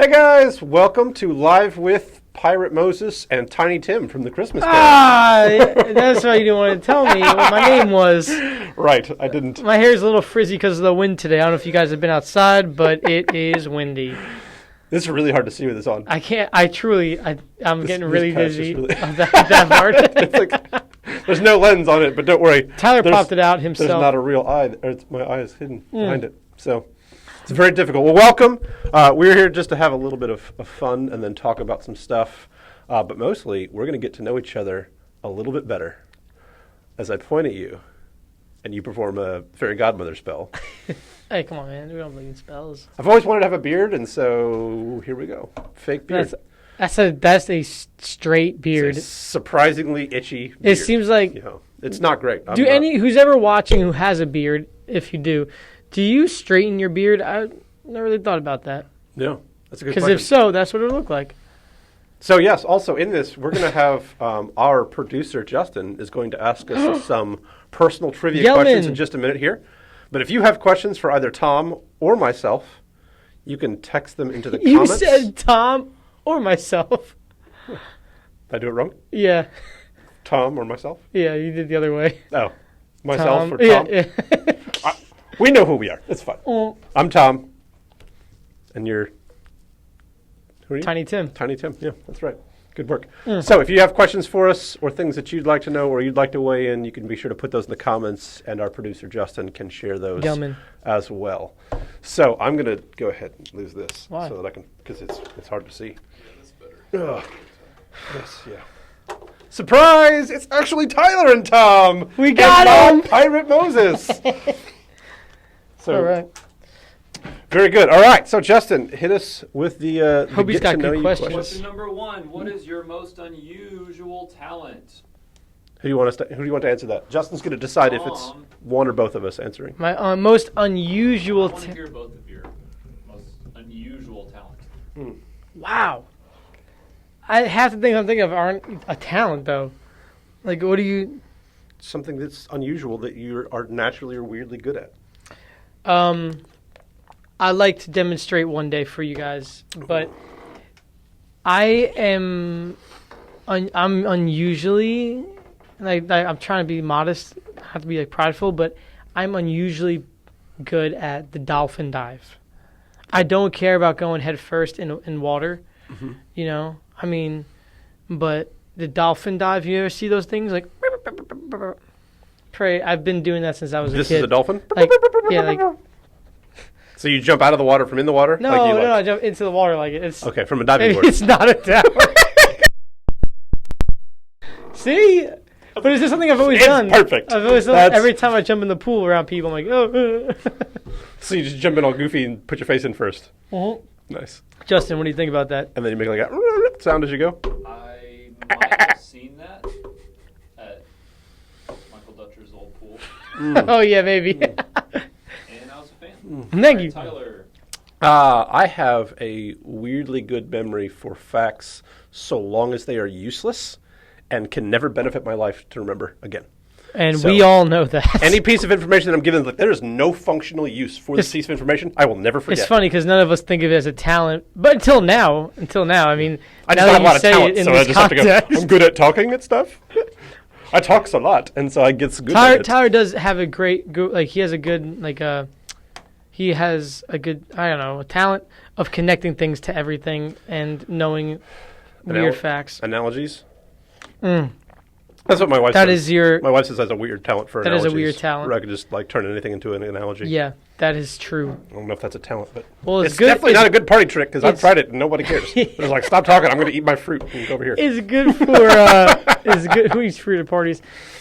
Hey guys, welcome to Live with Pirate Moses and Tiny Tim from the Christmas Carol. That's why you didn't want to tell me what my name was. Right, I didn't. My hair's a little frizzy because of the wind today. I don't know if you guys have been outside, but it is windy. This is really hard to see with this on. I'm getting really dizzy really... of that part. It's like, there's no lens on it, but don't worry. Tyler popped it out himself. There's not a real eye. My eye is hidden behind it. So it's very difficult. Well, welcome. We're here just to have a little bit of fun and then talk about some stuff. But mostly, we're going to get to know each other a little bit better as I point at you and you perform a fairy godmother spell. Hey, come on, man. We don't believe in spells. I've always wanted to have a beard, and so here we go. Fake beard. That's a straight beard. It's a surprisingly itchy beard. It seems like... it's not great. Who's ever watching who has a beard, if you do you straighten your beard? I never really thought about that. No, that's a good question. Because if so, that's what it would look like. So yes, also in this, we're going to have our producer, Justin, is going to ask us some personal trivia questions in just a minute here. But if you have questions for either Tom or myself, you can text them into the comments. You said Tom or myself. Did I do it wrong? Yeah. Tom or myself? Yeah, you did the other way. Oh. Myself or Tom? Yeah. We know who we are. It's fine. I'm Tom. And you're... Who are you? Tiny Tim. Tiny Tim. Yeah, that's right. Good work. So if you have questions for us or things that you'd like to know or you'd like to weigh in, you can be sure to put those in the comments, and our producer, Justin, can share those as well. So I'm going to go ahead and lose this. Why? So that I can, because it's hard to see. Yeah, that's better. Ugh. Yes, yeah. Surprise! It's actually Tyler and Tom! We got him! Pirate Moses! So, all right. Very good. All right. So, Justin, hit us with the Hope he's got good questions. Question number one. What is your most unusual talent? Who do you want to answer that? Justin's going to decide if it's one or both of us answering. My most unusual I want to hear both of your most unusual talent. Wow. I have to think I'm thinking of aren't a talent, though. Like, what do you... Something that's unusual that you are naturally or weirdly good at. I'd like to demonstrate one day for you guys, but I'm unusually, like I'm trying to be modest, have to be like prideful, but I'm unusually good at the dolphin dive. I don't care about going head first in water, you know. I mean, but the dolphin dive, you ever see those things like? Pray, I've been doing that since I was a kid. This is a dolphin? Like, yeah, like. So you jump out of the water from in the water? No, I jump into the water like it's... Okay, from a diving board. It's not a tower. See? But it's just something I've always done. It's perfect. I've always done every time I jump in the pool around people, I'm like, oh. So you just jump in all goofy and put your face in first. Nice. Justin, what do you think about that? And then you make like a sound as you go? I might have seen that at Michael Dutcher's old pool. Oh, yeah, maybe. And I was a fan. Thank you. Tyler. I have a weirdly good memory for facts so long as they are useless and can never benefit my life to remember again. And we all know that. Any piece of information that I'm given, like, there is no functional use for this piece of information, I will never forget. It's funny because none of us think of it as a talent, but until now, I mean, I just don't have a lot of talent, so I just have to go, I'm good at talking at stuff. I talk a lot, and so I get good at it. Tyler does have a great, he has a good, he has a good, I don't know, a talent of connecting things to everything and knowing weird facts. Analogies? That's what my wife says. My wife says that's a weird talent for analogies. That is a weird talent. Where I could just turn anything into an analogy. Yeah, that is true. I don't know if that's a talent, but it's good. Definitely not a good party trick because I've tried it and nobody cares. It's like, stop talking. I'm going to eat my fruit and go over here. It's good for it's good. Who eats fruit at parties?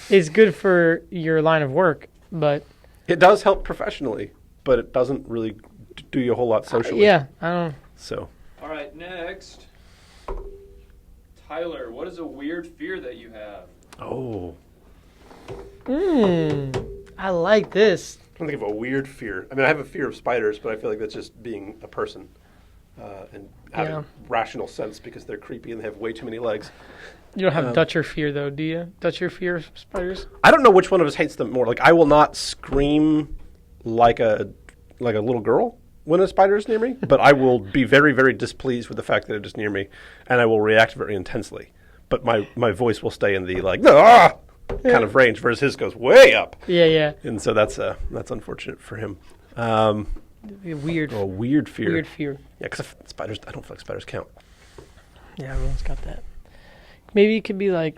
It's good for your line of work, but it does help professionally, but it doesn't really do you a whole lot socially. Yeah, I don't. So. All right, next, Tyler. What is a weird fear that you have? Oh. I like this. I think of a weird fear. I mean, I have a fear of spiders, but I feel like that's just being a person and having rational sense because they're creepy and they have way too many legs. You don't have Dutcher fear, though, do you? Dutcher fear of spiders? I don't know which one of us hates them more. Like, I will not scream like a little girl, when a spider is near me, but I will be very, very displeased with the fact that it is near me, and I will react very intensely. But my voice will stay in the like kind of range, whereas his goes way up. Yeah. And so that's unfortunate for him. Weird. A weird fear. Weird fear. Yeah, because spiders, I don't feel like spiders count. Yeah, everyone's got that. Maybe it could be like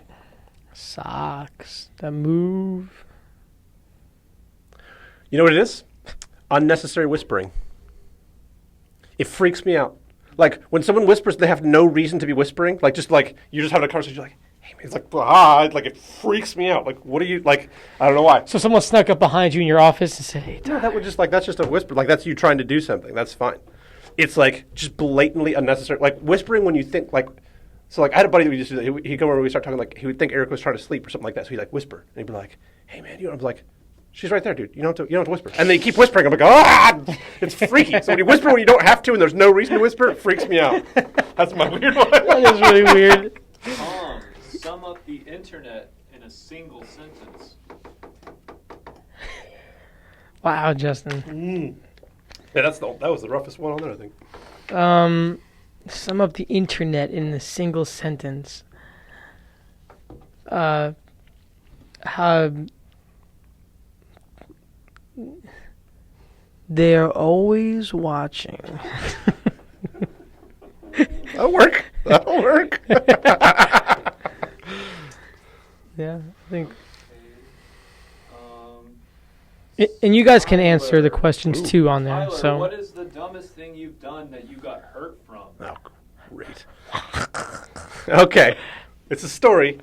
socks that move. You know what it is? Unnecessary whispering. It freaks me out. Like when someone whispers, they have no reason to be whispering. Like just like you're just having a conversation. You're like, hey man, it's like it freaks me out. Like what are you like? I don't know why. So someone snuck up behind you in your office and said, "Hey, No, that would just like that's just a whisper. Like that's you trying to do something. That's fine. It's like just blatantly unnecessary. Like whispering when you think like. So like I had a buddy that we used to do that. He'd come over and we start talking like he would think Eric was trying to sleep or something like that. So he'd like whisper and he'd be like, "Hey man, you know," I'm like, "She's right there, dude. You don't have to whisper." And they keep whispering. I'm like, it's freaky. So when you whisper when you don't have to and there's no reason to whisper, it freaks me out. That's my weird one. that is really weird." Tom, sum up the internet in a single sentence. Wow, Justin. Yeah, that was the roughest one on there, I think. Sum up the internet in a single sentence. They're always watching. That'll work. That'll work. Yeah, I think. Um, And you guys can answer the questions too on there. Tyler, So what is the dumbest thing you've done that you got hurt from? Oh, great. Okay. It's a story,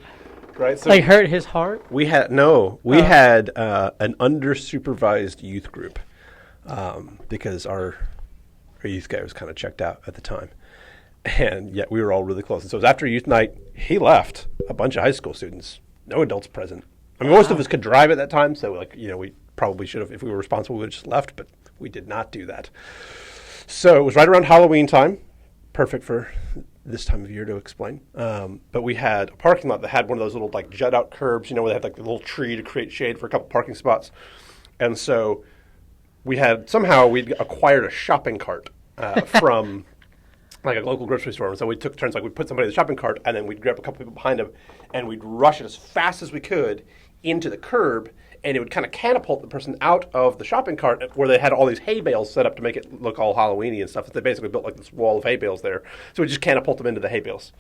right? So like hurt his heart. we had an under-supervised youth group because our youth guy was kind of checked out at the time. And yet we were all really close. And so it was after youth night, he left a bunch of high school students, no adults present. I mean, most of us could drive at that time, so like, we probably should have, if we were responsible, we would have just left, but we did not do that. So it was right around Halloween time, perfect for this time of year to explain. But we had a parking lot that had one of those little like jut out curbs, where they had like a little tree to create shade for a couple parking spots. And so we'd acquired a shopping cart from like a local grocery store. And so we took turns, like we'd put somebody in the shopping cart and then we'd grab a couple people behind them and we'd rush it as fast as we could into the curb, and it would kind of catapult the person out of the shopping cart where they had all these hay bales set up to make it look all Halloween-y and stuff. They basically built like this wall of hay bales there. So we just catapult them into the hay bales.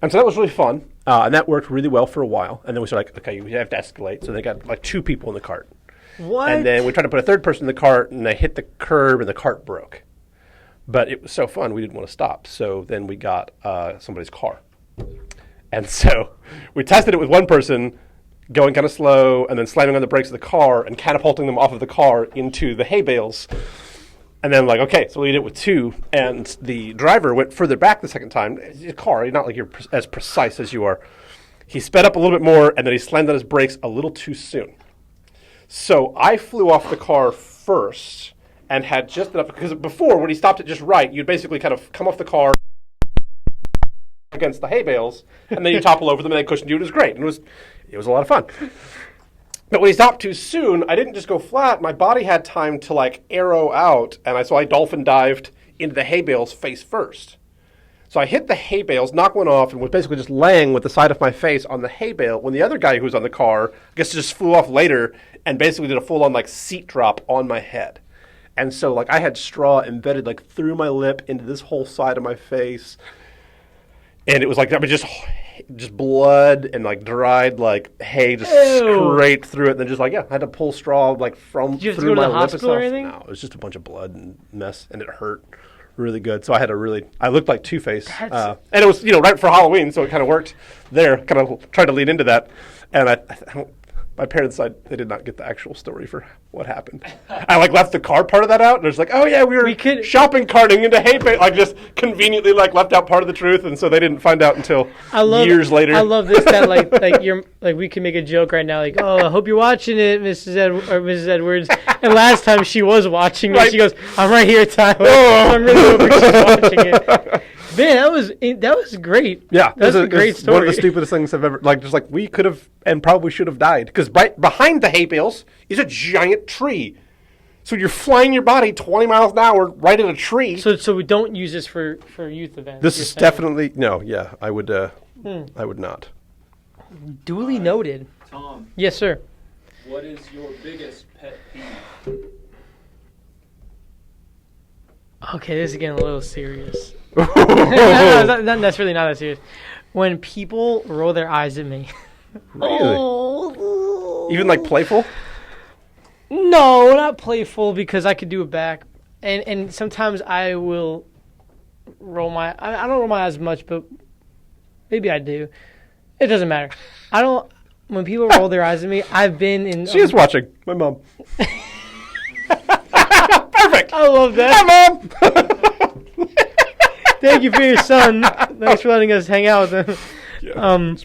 And so that was really fun, and that worked really well for a while. And then we started like, okay, we have to escalate. So they got like 2 people in the cart. What? And then we tried to put a third person in the cart, and they hit the curb, and the cart broke. But it was so fun, we didn't want to stop. So then we got somebody's car. And so we tested it with one person, going kind of slow, and then slamming on the brakes of the car and catapulting them off of the car into the hay bales. And then like, okay, so we did it with 2, and the driver went further back the second time. It's a car, not like you're as precise as you are. He sped up a little bit more, and then he slammed on his brakes a little too soon. So I flew off the car first and had just enough, because before, when he stopped it just right, you'd basically kind of come off the car against the hay bales, and then you topple over them, and they cushion you. It was great. And it was a lot of fun. But when he stopped too soon, I didn't just go flat. My body had time to like arrow out, and I dolphin dived into the hay bales face first. So I hit the hay bales, knocked one off, and was basically just laying with the side of my face on the hay bale when the other guy who was on the car, I guess, just flew off later and basically did a full-on like seat drop on my head. And so like I had straw embedded like through my lip into this whole side of my face. And it was like, I mean, just blood and like dried like hay just scraped through it. And then just like, I had to pull straw like from Did you have to through go to my the lip hospital or and stuff. anything? No, it was just a bunch of blood and mess, and it hurt really good. So I looked like Two-Face. And it was, right for Halloween, so it kind of worked there. Kind of tried to lead into that. And I don't, my parents' side, they did not get the actual story for what happened. I like left the car part of that out, and it was like, oh yeah, we were shopping carting into hay bale, like just conveniently like left out part of the truth, and so they didn't find out until years later. I love this that like you're like we can make a joke right now, like, oh, I hope you're watching it, Mrs. Edwards. And last time she was watching it, she goes, I'm right here, Tyler. Oh. I'm really hoping she's watching it. Man, that was great. Yeah, that's a great story. One of the stupidest things I've ever we could have and probably should have died, because right behind the hay bales is a giant tree. So you're flying your body 20 miles an hour right at a tree. So we don't use this for youth events. This you're is saying. definitely no. Yeah, I would. I would not. Duly noted. Tom, Yes, sir. what is your biggest pet peeve? Okay, this is getting a little serious. Oh. That's really not that serious. When people roll their eyes at me. Really? Even like playful? No, not playful because I could do it back. And sometimes I will roll my I don't roll my eyes much, but maybe I do. It doesn't matter. I don't when people roll their eyes at me, I've been in She is watching. My mom. Perfect. I love that. Hi, Mom. Thank you for your son. Thanks for letting us hang out with him. Yeah.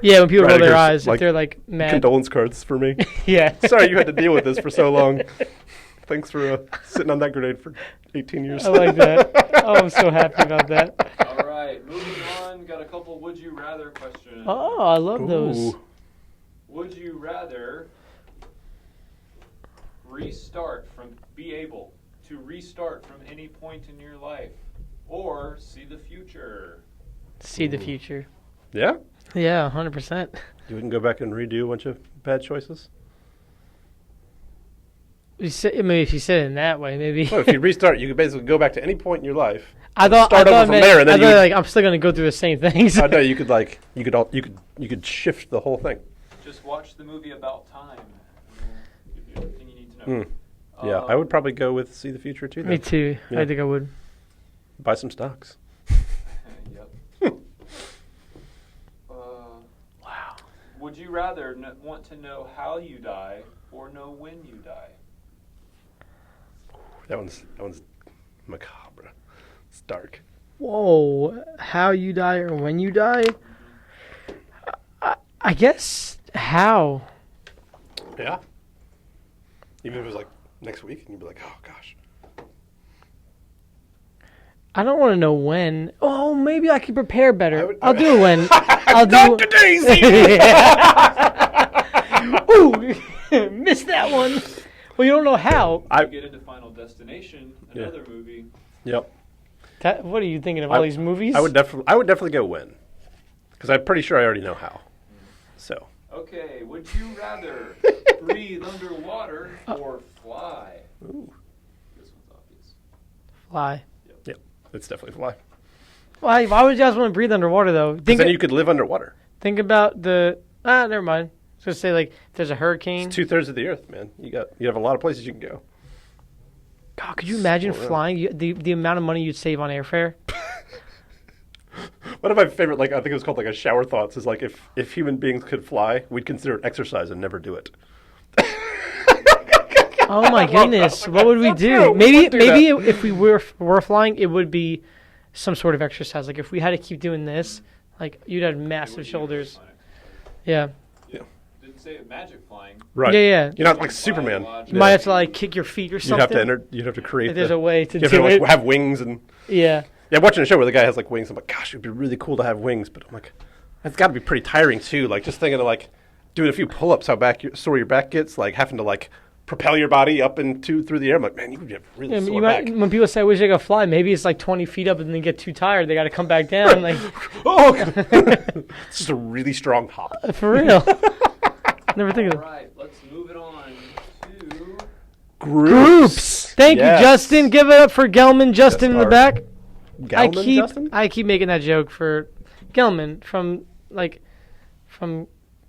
Yeah, when people roll their Radicker's, eyes, like, if they're like mad. Condolence cards for me. Yeah. Sorry you had to deal with this for so long. Thanks for sitting on that grenade for 18 years. I like that. Oh, I'm so happy about that. All right, moving on. Got a couple would you rather questions. Oh, I love those. Ooh. Would you rather be able to restart from any point in your life, or see the future? See the future. Yeah? Yeah, 100%. You wouldn't go back and redo a bunch of bad choices? I mean, if you said it in that way, maybe. Well, if you restart, you could basically go back to any point in your life. I thought start over from there, and then you- like I'm still gonna go through the same things. I know you could shift the whole thing. Just watch the movie About Time. It'll give you everything you need to know. Yeah, I would probably go with See the Future too. Me Then. too. Yeah. I think I would. Buy some stocks. Yep. Wow. Would you rather want to know how you die or know when you die? That one's macabre. It's dark. Whoa. How you die or when you die? I guess how. Yeah. Even if it was like next week, and you'd be like, oh gosh. I don't want to know when. Oh, maybe I could prepare better. I I'll do it when. I'll do. Dr. Daisy! Ooh, missed that one. Well, you don't know how. You get into Final Destination, Yeah. another movie. Yep. What are you thinking of all these movies? I would definitely go when, because I'm pretty sure I already know how. So. Okay, would you rather breathe underwater or fly? Ooh. This one's obvious. Fly. Yep. It's definitely fly. Why would you guys want to breathe underwater though? Because then you could live underwater. Think about the. Never mind. I was gonna say like if there's a hurricane. It's 2/3 of the Earth, man. You have a lot of places you can go. God, could you imagine Oh, yeah. flying? The amount of money you'd save on airfare. One of my favorite, like I think it was called like a shower thoughts, is like if human beings could fly, we'd consider it exercise and never do it. Oh my goodness, what would we That's do? true. We Maybe would do if we were flying, it would be some sort of exercise. Like if we had to keep doing this, like you'd have It massive would be shoulders. flying. Yeah, Didn't say magic flying. Right. Yeah. You're not like Superman. Biological. you might have to like kick your feet or You'd something. you'd have to create. If there's a way to you have to do like, it. have wings and. Yeah. Yeah, I'm watching a show where the guy has like wings. I'm like, gosh, it'd be really cool to have wings, but I'm like, it's got to be pretty tiring too. Like just thinking of like doing a few pull-ups, how sore your back gets, like having to like propel your body up and through the air. I'm like, man, you would have really Yeah, sore back. when people say, I wish I could fly, maybe it's like 20 feet up and then get too tired. They got to come back down. Like, Oh, it's just a really strong hop. for real. Never think of All it. right, let's move it on to Groups. Thank Yes. you, Justin. Give it up for Gelman. Justin in the our- back. Gelman, Justin? I keep making that joke for Gelman from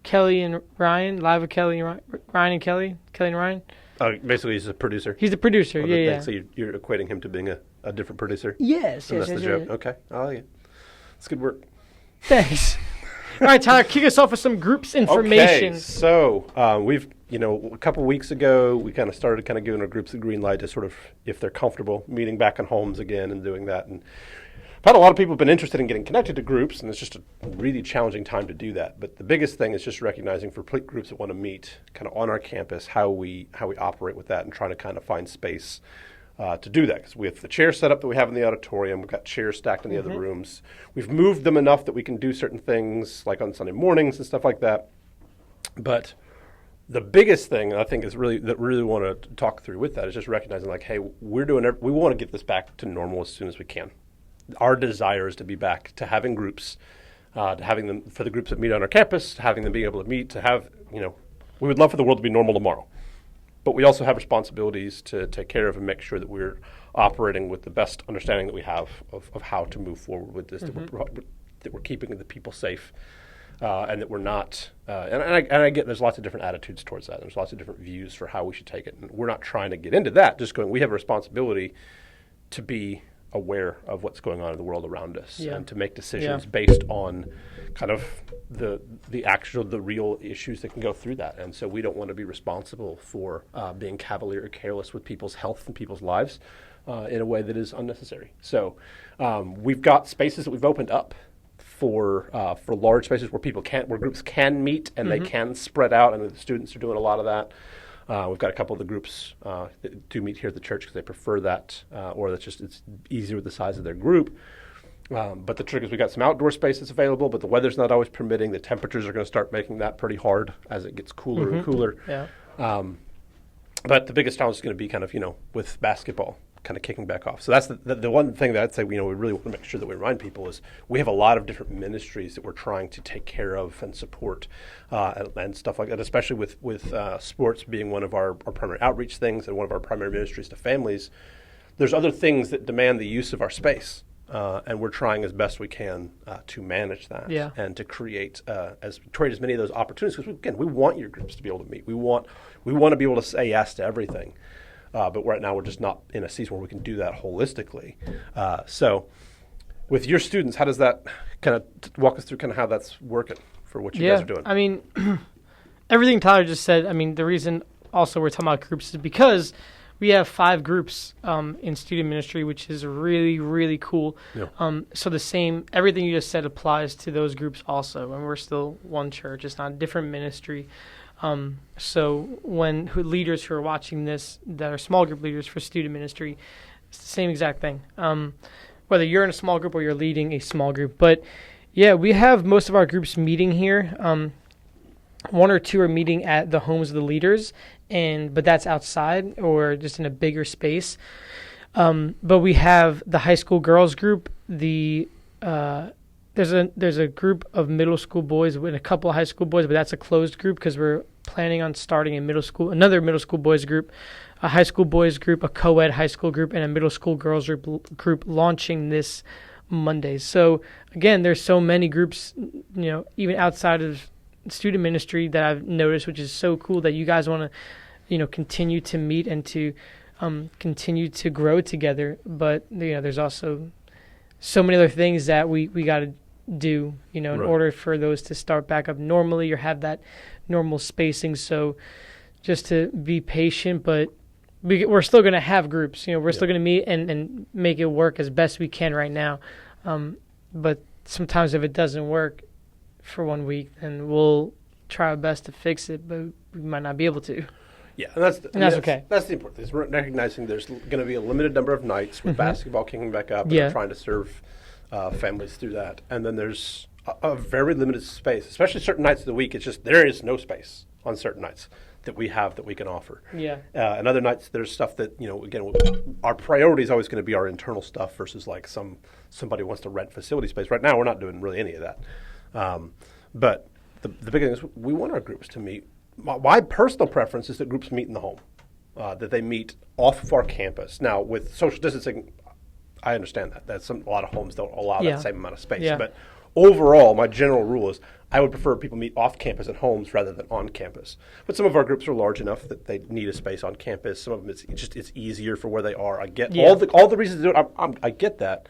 Kelly and Ryan, live with Kelly and Ryan and Kelly and Ryan. Basically, he's a producer. He's the producer. Of Yeah, the yeah. thing, So you're equating him to being a different producer. Yes, And yes, that's yes, the yes. joke. Okay, I like it. It's good work. Thanks. All right, Tyler, kick us off with some groups information. Okay, so we've, a couple weeks ago, we kind of started giving our groups the green light to sort of, if they're comfortable, meeting back in homes again and doing that. And I've had a lot of people have been interested in getting connected to groups, and it's just a really challenging time to do that. But the biggest thing is just recognizing for groups that want to meet kind of on our campus how we operate with that and trying to kind of find space to do that. Because we have the chair set up that we have in the auditorium. We've got chairs stacked in the other rooms. We've moved them enough that we can do certain things like on Sunday mornings and stuff like that. But the biggest thing I think is really want to talk through with that is just recognizing like, hey, we want to get this back to normal as soon as we can. Our desire is to be back to having groups, to having them for the groups that meet on our campus, to having them being able to meet, to have, we would love for the world to be normal tomorrow. But we also have responsibilities to take care of and make sure that we're operating with the best understanding that we have of how to move forward with this, that we're keeping the people safe, and that we're not, and I get there's lots of different attitudes towards that. There's lots of different views for how we should take it. And we're not trying to get into that, just going, we have a responsibility to be aware of what's going on in the world around us and to make decisions based on kind of the real issues that can go through that. And so we don't want to be responsible for being cavalier or careless with people's health and people's lives in a way that is unnecessary. So we've got spaces that we've opened up for large spaces where where groups can meet and they can spread out, and the students are doing a lot of that. We've got a couple of the groups that do meet here at the church because they prefer that, or it's easier with the size of their group. But the trick is we've got some outdoor spaces available, but the weather's not always permitting. The temperatures are going to start making that pretty hard as it gets cooler and cooler. Yeah. But the biggest challenge is going to be kind of, with basketball kind of kicking back off. So that's the one thing that I'd say, we really want to make sure that we remind people is we have a lot of different ministries that we're trying to take care of and support and stuff like that, especially with sports being one of our primary outreach things and one of our primary ministries to families. There's other things that demand the use of our space. And we're trying as best we can to manage that and to create as many of those opportunities. Because we want your groups to be able to meet. We want to be able to say yes to everything. But right now we're just not in a season where we can do that holistically. So with your students, how does that kind of walk us through kind of how that's working for what you guys are doing? I mean, everything Tyler just said, I mean, the reason also we're talking about groups is because we have 5 groups in student ministry, which is really, really cool. Yeah. So everything you just said applies to those groups also, and we're still one church. It's not a different ministry. So when leaders who are watching this that are small group leaders for student ministry, it's the same exact thing. Whether you're in a small group or you're leading a small group. But yeah, we have most of our groups meeting here. 1 or 2 are meeting at the homes of the leaders, but that's outside or just in a bigger space. But we have the high school girls group. There's a group of middle school boys and a couple of high school boys, but that's a closed group because we're planning on starting another middle school boys group, a high school boys group, a co-ed high school group, and a middle school girls group launching this Monday. So again, there's so many groups, even outside of student ministry that I've noticed, which is so cool that you guys want to, continue to meet and to continue to grow together. But there's also so many other things that we got to do, in order for those to start back up normally or have that normal spacing. So just to be patient, but we're still going to have groups. We're still going to meet and make it work as best we can right now. But sometimes if it doesn't work for 1 week, then we'll try our best to fix it, but we might not be able to. Yeah, and that's okay. That's the important thing, is recognizing there's going to be a limited number of nights with basketball kicking back up, and we're trying to serve families through that. And then there's a very limited space, especially certain nights of the week. It's just there is no space on certain nights that we have that we can offer. Yeah. And other nights there's stuff that, again, our priority is always going to be our internal stuff versus like somebody wants to rent facility space. Right now we're not doing really any of that. But the big thing is we want our groups to meet. My personal preference is that groups meet in the home, that they meet off of our campus. Now, with social distancing, I understand that. A lot of homes don't allow that same amount of space. Yeah. But overall, my general rule is I would prefer people meet off campus at homes rather than on campus. But some of our groups are large enough that they need a space on campus. Some of them it's easier for where they are. I get all the reasons to do it. I get that.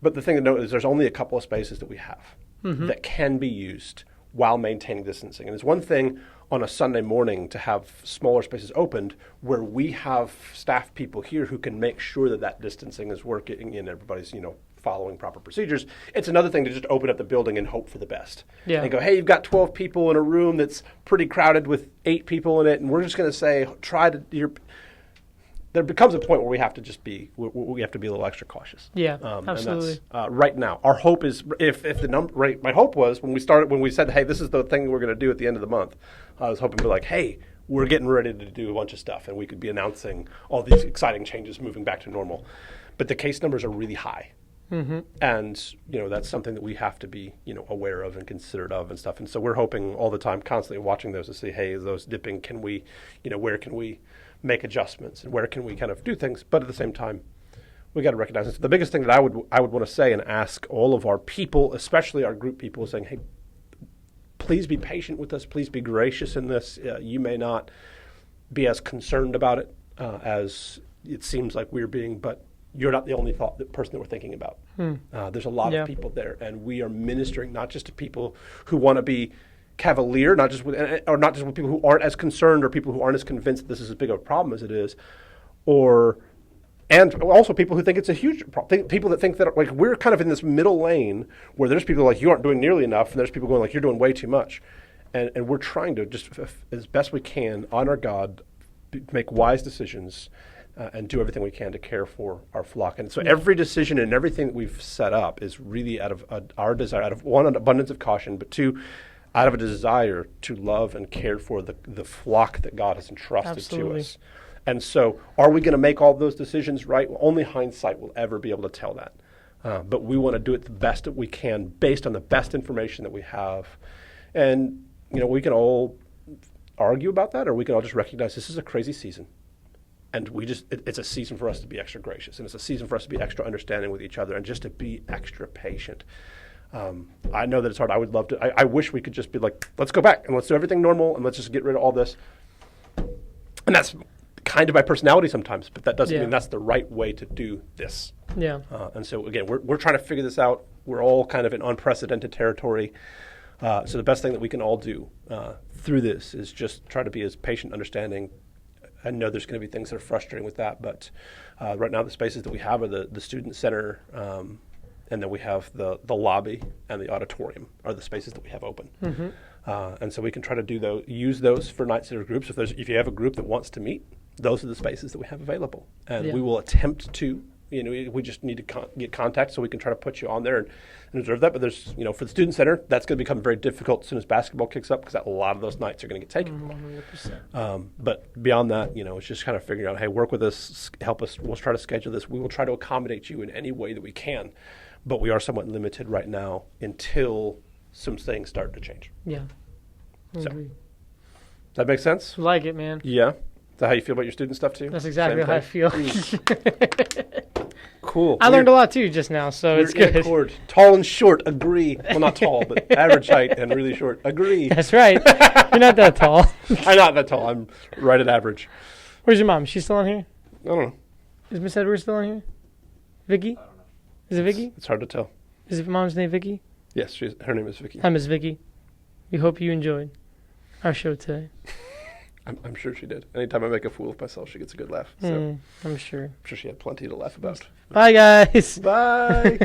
But the thing to note is there's only a couple of spaces that we have that can be used while maintaining distancing. And it's one thing on a Sunday morning to have smaller spaces opened where we have staff people here who can make sure that distancing is working and everybody's, following proper procedures. It's another thing to just open up the building and hope for the best. Yeah. And go, hey, you've got 12 people in a room that's pretty crowded with 8 people in it, and we're just going to say, there becomes a point where we have to just we have to be a little extra cautious. Yeah, absolutely. And that's, right now, our hope is if the number. My hope was when we said, hey, this is the thing we're going to do at the end of the month. I was hoping to be like, hey, we're getting ready to do a bunch of stuff, and we could be announcing all these exciting changes moving back to normal. But the case numbers are really high. And, that's something that we have to be, aware of and considerate of and stuff. And so we're hoping all the time, constantly watching those to see, hey, is those dipping? Can we, where can we make adjustments and where can we kind of do things? But at the same time, we got to recognize it. So the biggest thing that I would want to say and ask all of our people, especially our group people, is saying, hey, please be patient with us. Please be gracious in this. You may not be as concerned about it as it seems like we're being, but you're not the only person that we're thinking about. There's a lot of people there, and we are ministering not just to people who want to be cavalier, not just with people who aren't as concerned or people who aren't as convinced that this is as big of a problem as it is, and also people who think it's a huge problem. People that think that we're kind of in this middle lane where there's people like you aren't doing nearly enough, and there's people going like you're doing way too much, and we're trying to just as best we can honor God, make wise decisions. And do everything we can to care for our flock. And so every decision and everything that we've set up is really out of our desire, out of one, an abundance of caution, but two, out of a desire to love and care for the flock that God has entrusted to us. And so are we going to make all those decisions right? Well, only hindsight will ever be able to tell that. But we want to do it the best that we can based on the best information that we have. And, we can all argue about that, or we can all just recognize this is a crazy season. And it's a season for us to be extra gracious, and it's a season for us to be extra understanding with each other and just to be extra patient. I know that it's hard. I would love to. I wish we could just be like, let's go back and let's do everything normal and let's just get rid of all this. And that's kind of my personality sometimes, but that doesn't mean that's the right way to do this. Yeah. And so, again, we're trying to figure this out. We're all kind of in unprecedented territory. So the best thing that we can all do through this is just try to be as patient, understanding. I know there's going to be things that are frustrating with that, but right now the spaces that we have are the student center, and then we have the lobby and the auditorium are the spaces that we have open. And so we can try to use those for night sitter groups. If you have a group that wants to meet, those are the spaces that we have available, and we will attempt to. We just need to get contact so we can try to put you on there and observe that. But there's, for the student center, that's going to become very difficult as soon as basketball kicks up because a lot of those nights are going to get taken. 100%. But beyond that, it's just kind of figuring out, hey, work with us, help us. We'll try to schedule this. We will try to accommodate you in any way that we can. But we are somewhat limited right now until some things start to change. Yeah. Does that make sense? Like it, man. Yeah. Is that how you feel about your student stuff too? That's exactly how I feel. Cool. I learned a lot too just now, so it's good. Accord. Tall and short, agree. Well, not tall, but average height and really short, agree. That's right. You're not that tall. I'm not that tall. I'm right at average. Where's your mom? Is she still on here? I don't know. Is Miss Edwards still on here? Vicky? I don't know. Is it Vicky? It's hard to tell. Is it mom's name Vicky? Yes, her name is Vicky. Hi, Miss Vicky. We hope you enjoyed our show today. I'm sure she did. Anytime I make a fool of myself, she gets a good laugh. So I'm sure. I'm sure she had plenty to laugh about. Bye, guys. Bye.